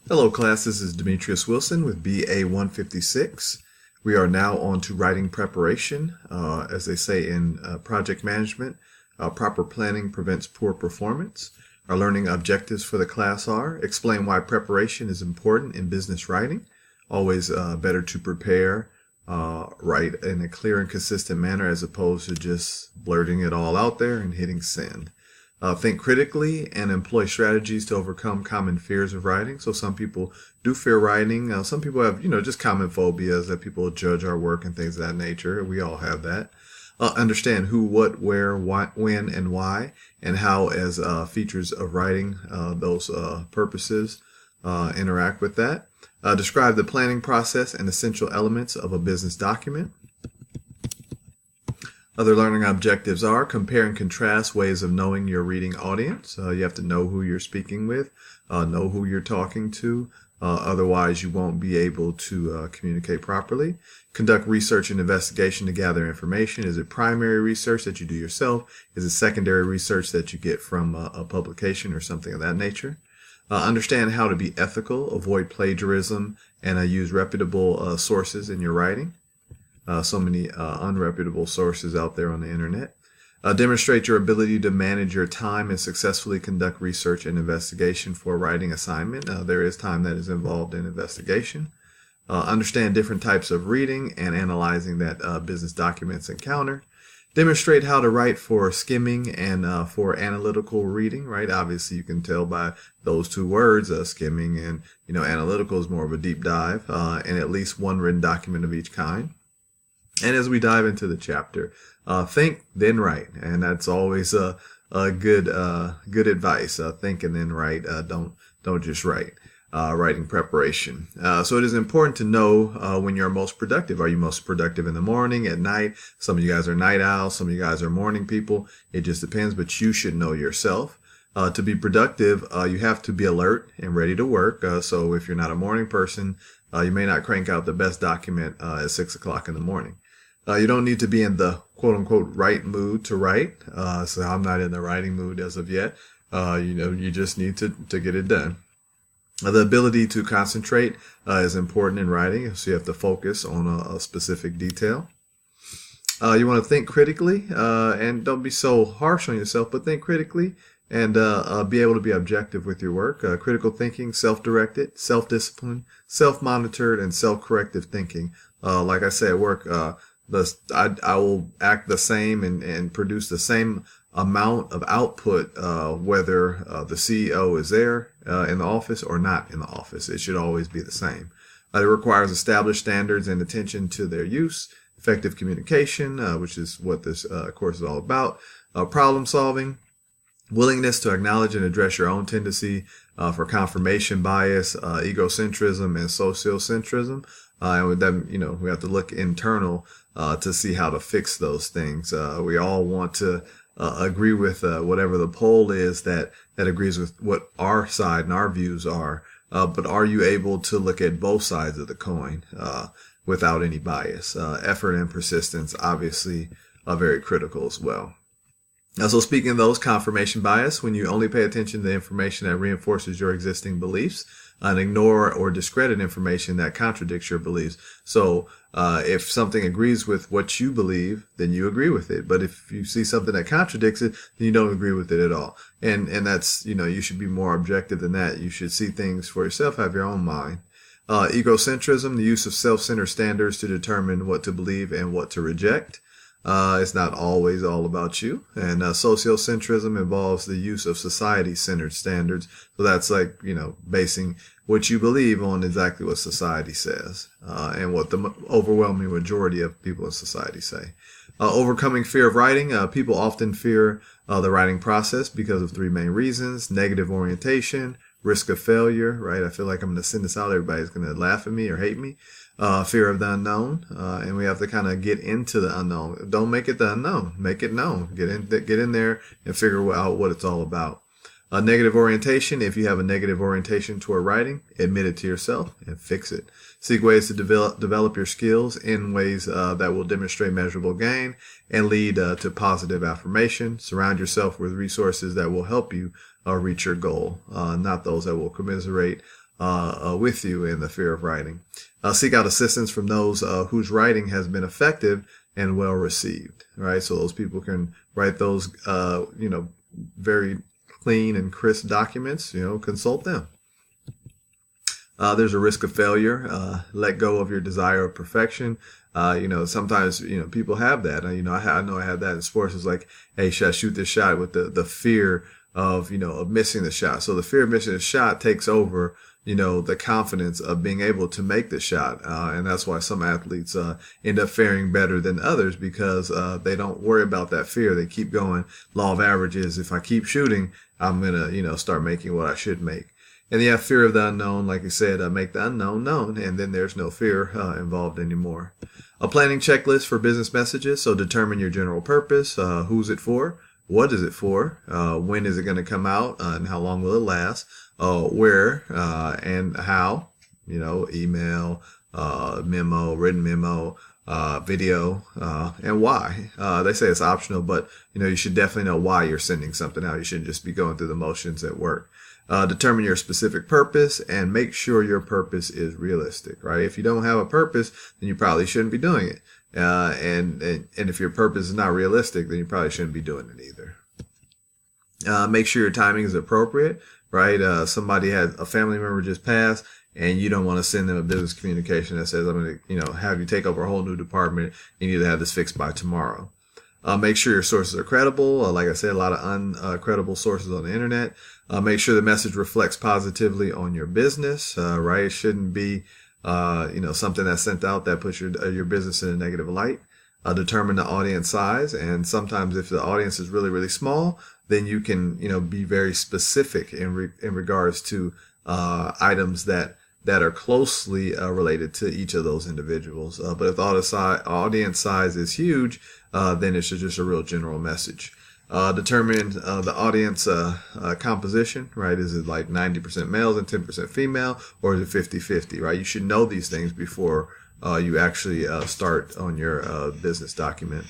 Hello class, this is Demetrius Wilson with BA 156. We are now on to writing preparation. As they say in project management, proper planning prevents poor performance. Our learning objectives for the class are: explain why preparation is important in business writing. Always better to prepare, write in a clear and consistent manner as opposed to just blurting it all out there and hitting send. Think critically and employ strategies to overcome common fears of writing. So some people do fear writing. Some people have, just common phobias that people judge our work and things of that nature. We all have that. Understand who, what, where, why, when, and why, and how as features of writing those purposes interact with that. Describe the planning process and essential elements of a business document. Other learning objectives are: compare and contrast ways of knowing your reading audience. You have to know who you're speaking with, know who you're talking to. Otherwise, you won't be able to communicate properly. Conduct research and investigation to gather information. Is it primary research that you do yourself? Is it secondary research that you get from a publication or something of that nature? Understand how to be ethical, avoid plagiarism, and use reputable sources in your writing. So many unreputable sources out there on the internet. Demonstrate your ability to manage your time and successfully conduct research and investigation for a writing assignment. There is time that is involved in investigation. Understand different types of reading and analyzing that business documents encounter. Demonstrate how to write for skimming and for analytical reading, right? Obviously, you can tell by those two words, skimming and, analytical is more of a deep dive, and at least one written document of each kind. And as we dive into the chapter, think, then write. And that's always a good advice. Think and then write. Don't just write. Writing preparation. So it is important to know when you're most productive. Are you most productive in the morning, at night? Some of you guys are night owls. Some of you guys are morning people. It just depends, but you should know yourself. To be productive, you have to be alert and ready to work. So if you're not a morning person, you may not crank out the best document at 6 o'clock in the morning. You don't need to be in the quote-unquote right mood to write. So I'm not in the writing mood as of yet. You just need to get it done. The ability to concentrate is important in writing, so you have to focus on a specific detail. You want to think critically, and don't be so harsh on yourself, but think critically and be able to be objective with your work. Critical thinking, self-directed, self-disciplined, self-monitored, and self-corrective thinking. Like I say at work, I will act the same and produce the same amount of output whether the CEO is there in the office or not in the office. It should always be the same. It requires established standards and attention to their use, effective communication, which is what this course is all about, problem solving, willingness to acknowledge and address your own tendency for confirmation bias, egocentrism, and sociocentrism. And with them, we have to look internal to see how to fix those things. We all want to agree with whatever the poll is that agrees with what our side and our views are. But are you able to look at both sides of the coin without any bias? Effort and persistence, obviously, are very critical as well. So speaking of those, confirmation bias, when you only pay attention to the information that reinforces your existing beliefs and ignore or discredit information that contradicts your beliefs. So if something agrees with what you believe, then you agree with it. But if you see something that contradicts it, then you don't agree with it at all. And that's, you should be more objective than that. You should see things for yourself, have your own mind. Egocentrism, the use of self-centered standards to determine what to believe and what to reject. It's not always all about you. And sociocentrism involves the use of society-centered standards. So that's like, basing what you believe on exactly what society says and what the overwhelming majority of people in society say. Overcoming fear of writing. People often fear the writing process because of three main reasons: negative orientation, risk of failure, right? I feel like I'm going to send this out. Everybody's going to laugh at me or hate me. Fear of the unknown. And we have to kind of get into the unknown. Don't make it the unknown. Make it known. Get in there and figure out what it's all about. Negative orientation. If you have a negative orientation toward writing, admit it to yourself and fix it. Seek ways to develop your skills in ways that will demonstrate measurable gain and lead to positive affirmation. Surround yourself with resources that will help you reach your goal, not those that will commiserate with you in the fear of writing. Seek out assistance from those whose writing has been effective and well received, right? So those people can write those, very clean and crisp documents, consult them. There's a risk of failure. Let go of your desire of perfection. Sometimes, people have that. I know I had that in sports. It's like, hey, should I shoot this shot, with the fear of missing the shot. So the fear of missing the shot takes over, the confidence of being able to make the shot. And that's why some athletes end up faring better than others, because they don't worry about that fear. They keep going. Law of averages. If I keep shooting, I'm going to, start making what I should make. And you have fear of the unknown. Like you said, make the unknown known, and then there's no fear involved anymore. A planning checklist for business messages. So determine your general purpose. Who's it for? What is it for? When is it going to come out? And how long will it last? Where and how? Email, memo, written memo, video, and why. They say it's optional, but you should definitely know why you're sending something out. You shouldn't just be going through the motions at work. Determine your specific purpose and make sure your purpose is realistic, right? If you don't have a purpose, then you probably shouldn't be doing it. And if your purpose is not realistic, then you probably shouldn't be doing it either. Make sure your timing is appropriate, right? Somebody had a family member just pass, and you don't want to send them a business communication that says, I'm going to, have you take over a whole new department. You need to have this fixed by tomorrow. Make sure your sources are credible. Like I said, a lot of uncredible sources on the internet. Make sure the message reflects positively on your business, right? It shouldn't be, something that's sent out that puts your business in a negative light. Determine the audience size. And sometimes if the audience is really, really small, then you can, be very specific in regards to, items that are closely related to each of those individuals. But if the audience size is huge, then it's just a real general message. Determine the audience composition, right? Is it like 90% males and 10% female, or is it 50-50, right? You should know these things before you actually start on your business document.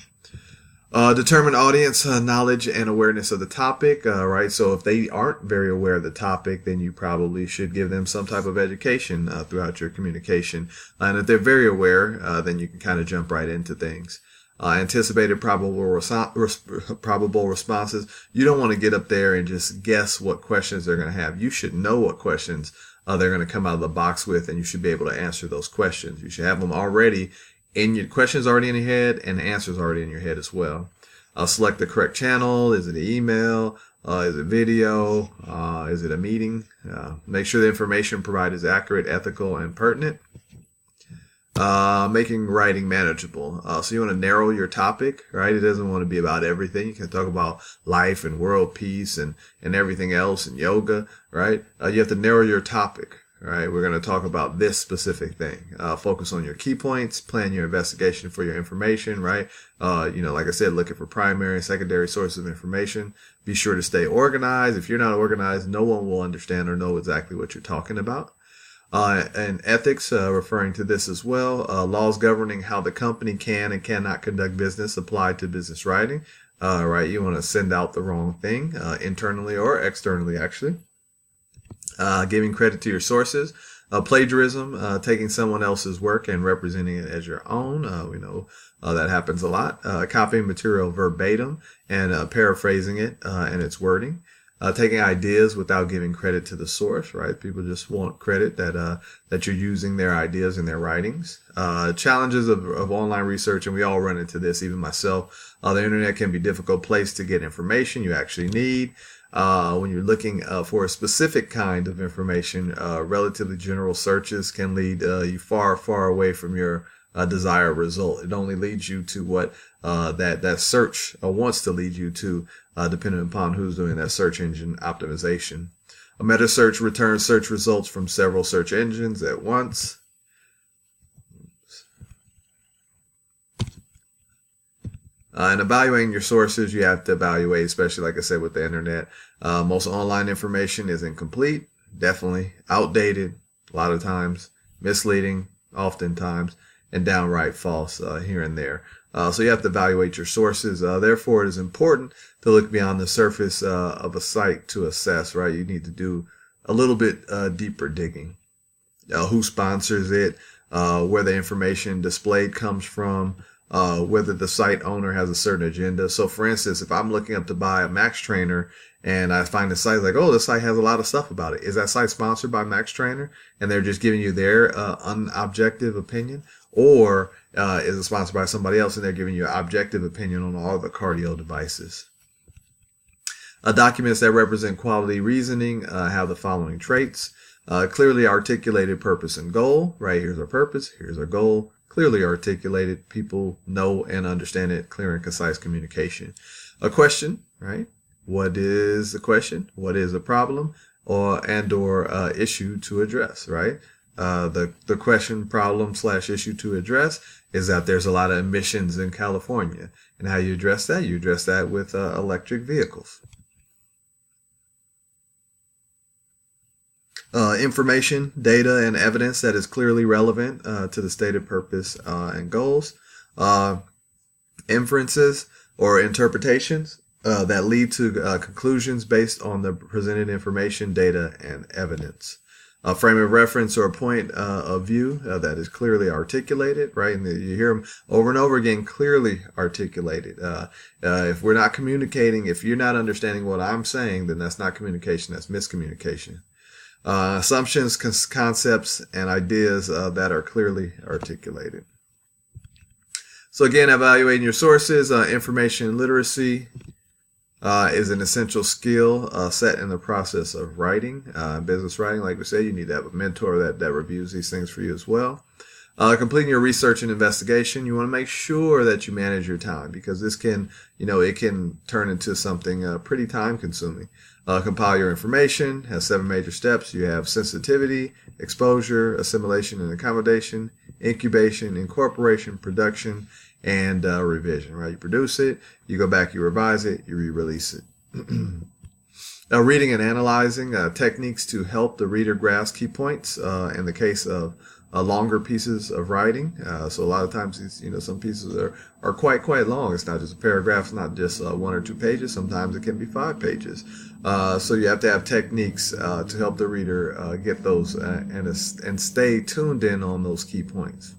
Determine audience knowledge and awareness of the topic, right? So if they aren't very aware of the topic, then you probably should give them some type of education throughout your communication. And if they're very aware, then you can kind of jump right into things. Anticipated probable responses. You don't want to get up there and just guess what questions they're going to have. You should know what questions they're going to come out of the box with, and you should be able to answer those questions. You should have them already in your questions already in your head, and the answers already in your head as well. Select the correct channel. Is it an email? Is it video? Is it a meeting? Make sure the information provided is accurate, ethical, and pertinent. Making writing manageable. So you want to narrow your topic, right? It doesn't want to be about everything. You can talk about life and world peace and everything else and yoga, right? You have to narrow your topic, right? We're going to talk about this specific thing. Focus on your key points, plan your investigation for your information, right? Like I said, looking for primary and secondary sources of information. Be sure to stay organized. If you're not organized, no one will understand or know exactly what you're talking about. And ethics, referring to this as well. Laws governing how the company can and cannot conduct business apply to business writing. Right? You want to send out the wrong thing, internally or externally, actually. Giving credit to your sources. Plagiarism, taking someone else's work and representing it as your own. We know that happens a lot. Copying material verbatim and paraphrasing it and its wording. Taking ideas without giving credit to the source, right? People just want credit that you're using their ideas in their writings. Challenges of online research, and we all run into this, even myself. The internet can be a difficult place to get information you actually need. When you're looking for a specific kind of information, relatively general searches can lead you far, far away from your desired result. It only leads you to what that search wants to lead you to, depending upon who's doing that search engine optimization. A meta search returns search results from several search engines at once. And evaluating your sources, you have to evaluate, especially like I said with the internet. Most online information is incomplete, definitely outdated, a lot of times, misleading, oftentimes, and downright false here and there. So you have to evaluate your sources. Therefore, it is important to look beyond the surface of a site to assess, right? You need to do a little bit deeper digging. Who sponsors it, where the information displayed comes from, whether the site owner has a certain agenda. So for instance, if I'm looking up to buy a Max Trainer and I find the site like, oh, this site has a lot of stuff about it. Is that site sponsored by Max Trainer and they're just giving you their unobjective opinion? Or is it sponsored by somebody else and they're giving you an objective opinion on all the cardio devices? Documents that represent quality reasoning have the following traits. Clearly articulated purpose and goal, right? Here's our purpose, here's our goal. Clearly articulated, people know and understand it, clear and concise communication. A question, right? What is the question? What is a problem or issue to address, right? The question, problem / issue to address is that there's a lot of emissions in California. And how you address that? You address that with electric vehicles. Information, data, and evidence that is clearly relevant to the stated purpose and goals. Inferences or interpretations that lead to conclusions based on the presented information, data, and evidence. A frame of reference or a point of view that is clearly articulated, right? And you hear them over and over again, clearly articulated. If we're not communicating, if you're not understanding what I'm saying, then that's not communication, that's miscommunication. Assumptions, concepts, and ideas that are clearly articulated. So again, evaluating your sources, information literacy is an essential skill set in the process of writing. Business writing, like we said, you need to have a mentor that reviews these things for you as well. Completing your research and investigation, you want to make sure that you manage your time because this can, it can turn into something pretty time consuming. Compile your information, has 7 major steps. You have sensitivity, exposure, assimilation and accommodation, incubation, incorporation, production, and revision, right? You produce it, you go back, you revise it, you re-release it. Reading and analyzing techniques to help the reader grasp key points in the case of longer pieces of writing. So a lot of times these, some pieces are quite long. It's not just a paragraph, it's not just 1 or 2 pages. Sometimes it can be 5 pages. So you have to have techniques to help the reader get those and stay tuned in on those key points.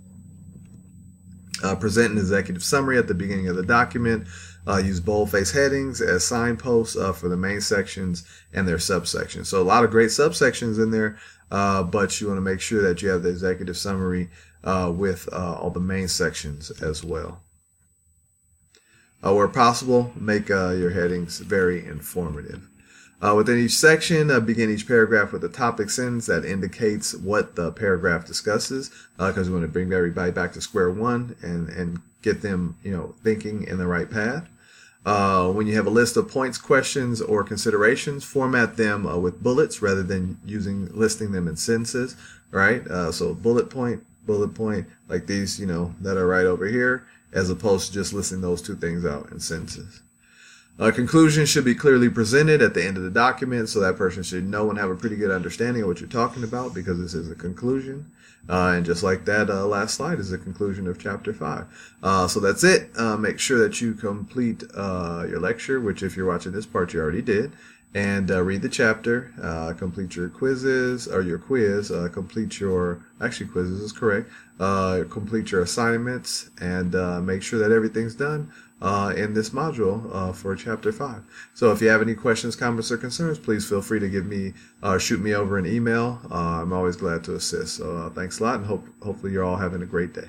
Present an executive summary at the beginning of the document. Use boldface headings as signposts for the main sections and their subsections. So a lot of great subsections in there, but you want to make sure that you have the executive summary with all the main sections as well. Where possible, make your headings very informative. Within each section, begin each paragraph with a topic sentence that indicates what the paragraph discusses, because we want to bring everybody back to square one and get them, thinking in the right path. When you have a list of points, questions, or considerations, format them with bullets rather than listing them in sentences, right? So bullet point, like these, that are right over here, as opposed to just listing those 2 things out in sentences. Conclusion should be clearly presented at the end of the document, so that person should know and have a pretty good understanding of what you're talking about, because this is a conclusion. And just like that last slide is the conclusion of chapter 5. So that's it. Make sure that you complete your lecture, which if you're watching this part, you already did. And read the chapter, complete your quizzes, or your quiz, quizzes is correct, complete your assignments, and make sure that everything's done in this module for chapter 5. So if you have any questions, comments, or concerns, please feel free to shoot me over an email. I'm always glad to assist. So thanks a lot, and hopefully you're all having a great day.